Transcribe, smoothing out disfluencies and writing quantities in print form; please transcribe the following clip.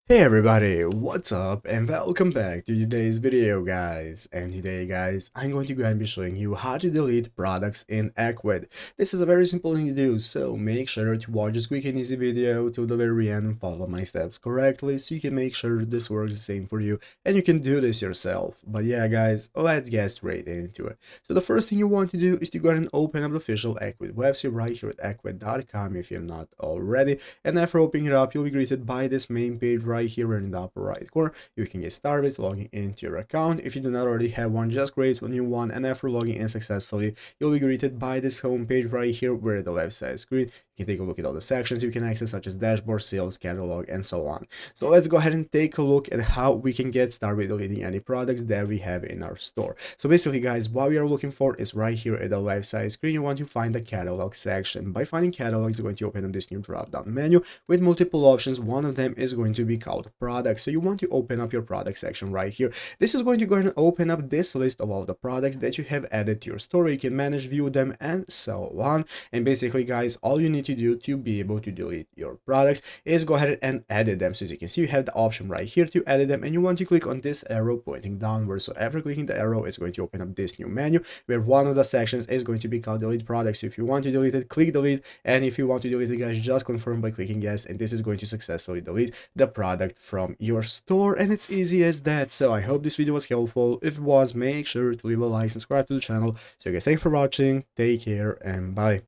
Hey everybody, what's up and welcome back to today's video guys. And today guys, I'm going to go ahead and be showing you how to delete products in Ecwid. This is a very simple thing to do, so make sure to watch this quick and easy video to the very end and follow my steps correctly so you can make sure this works the same for you and you can do this yourself. But yeah guys, let's get straight into it. So the first thing you want to do is to go ahead and open up the official Ecwid website right here at ecwid.com if you're not already. And after opening it up, you'll be greeted by this main page right here in the upper right corner. You can get started logging into your account. If you do not already have one, just create a new one, and after logging in successfully, you'll be greeted by this home page right here where the left side screen. You can take a look at all the sections you can access, such as dashboard, sales, catalog, and so on. So let's go ahead and take a look at how we can get started with deleting any products that we have in our store. So basically guys, what we are looking for is right here at the left side screen. You want to find the catalog section. By finding catalogs, you're going to open up this new drop down menu with multiple options. One of them is going to be called products. So you want to open up your product section right here. This is going to go ahead and open up this list of all the products that you have added to your store. You can manage, view them, and so on. And basically guys, all you need to do to be able to delete your products is go ahead and edit them. So as you can see, you have the option right here to edit them, and you want to click on this arrow pointing downwards. So after clicking the arrow, it's going to open up this new menu where one of the sections is going to be called delete products. So if you want to delete it, click delete, and if you want to delete it guys, just confirm by clicking yes, and this is going to successfully delete the product from your store, and it's easy as that. So I hope this video was helpful. If it was, make sure to leave a like, subscribe to the channel. So guys, thanks for watching, take care, and bye.